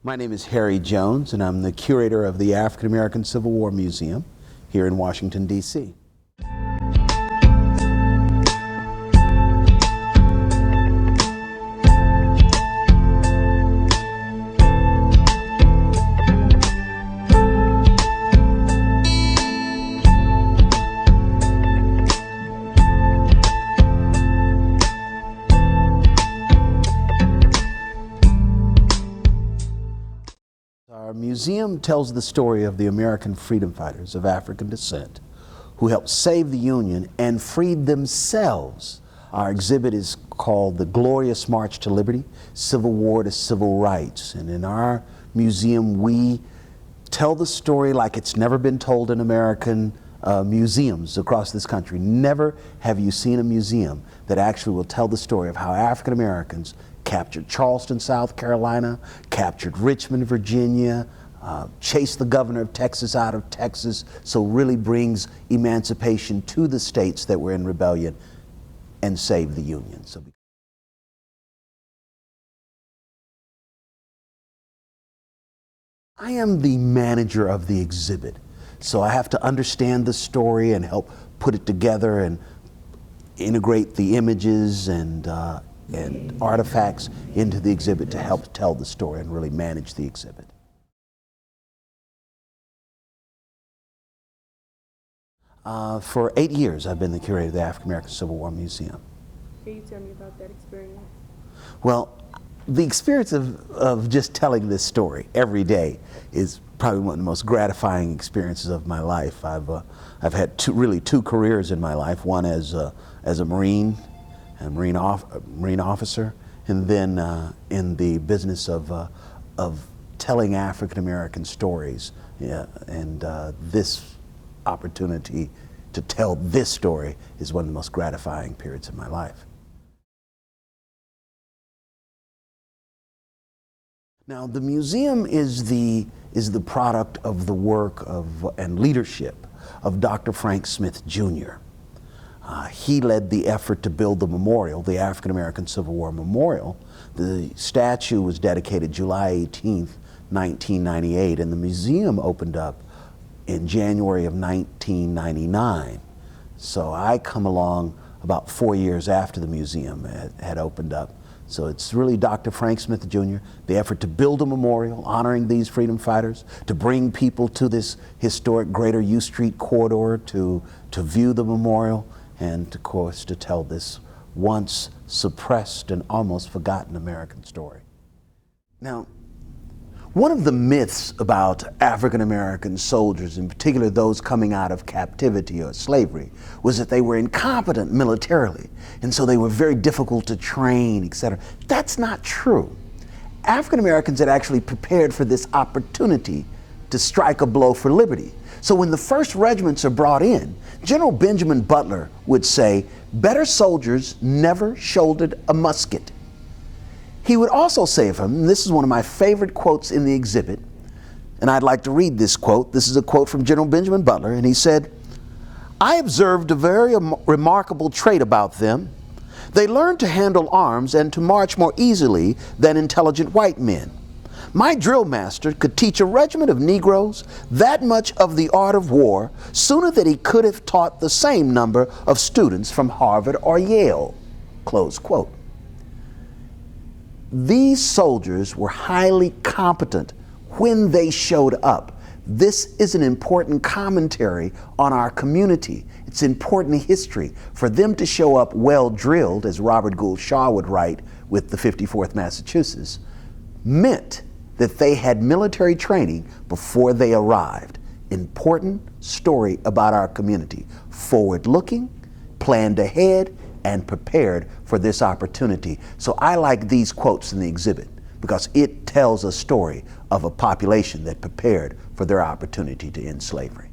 My name is Harry Jones, and I'm the curator of the African American Civil War Museum here in Washington, D.C. Our museum tells the story of the American freedom fighters of African descent who helped save the Union and freed themselves. Our exhibit is called The Glorious March to Liberty, Civil War to Civil Rights. And in our museum, we tell the story like it's never been told in American museums across this country. Never have you seen a museum that actually will tell the story of how African Americans captured Charleston, South Carolina, captured Richmond, Virginia, chased the governor of Texas out of Texas, so really brings emancipation to the states that were in rebellion and saved the Union. I am the manager of the exhibit, so I have to understand the story and help put it together and integrate the images and artifacts into the exhibit to help tell the story and really manage the exhibit. For 8 years, I've been the curator of the African American Civil War Museum. Can you tell me about that experience? Well, the experience of just telling this story every day is probably one of the most gratifying experiences of my life. I've had two careers in my life. One as a Marine officer, and then in the business of telling African American stories. Yeah, and this opportunity to tell this story is one of the most gratifying periods of my life. Now, the museum is the product of the work and leadership of Dr. Frank Smith, Jr. He led the effort to build the memorial, the African American Civil War Memorial. The statue was dedicated July 18th, 1998, and the museum opened up in January of 1999. So I come along about 4 years after the museum had opened up. So it's really Dr. Frank Smith, Jr., the effort to build a memorial honoring these freedom fighters, to bring people to this historic Greater U Street corridor to view the memorial, and of course to tell this once suppressed and almost forgotten American story. Now, one of the myths about African American soldiers, in particular those coming out of captivity or slavery, was that they were incompetent militarily, and so they were very difficult to train, etc. That's not true. African Americans had actually prepared for this opportunity to strike a blow for liberty. So when the first regiments are brought in, General Benjamin Butler would say, "Better soldiers never shouldered a musket." He would also say of him, and this is one of my favorite quotes in the exhibit, and I'd like to read this quote. This is a quote from General Benjamin Butler, and he said, "I observed a very remarkable trait about them. They learned to handle arms and to march more easily than intelligent white men. My drill master could teach a regiment of Negroes that much of the art of war sooner than he could have taught the same number of students from Harvard or Yale." Close quote. These soldiers were highly competent when they showed up. This is an important commentary on our community. It's important history. For them to show up well drilled, as Robert Gould Shaw would write with the 54th Massachusetts, meant that they had military training before they arrived. Important story about our community. Forward-looking, planned ahead, and prepared for this opportunity. So I like these quotes in the exhibit because it tells a story of a population that prepared for their opportunity to end slavery.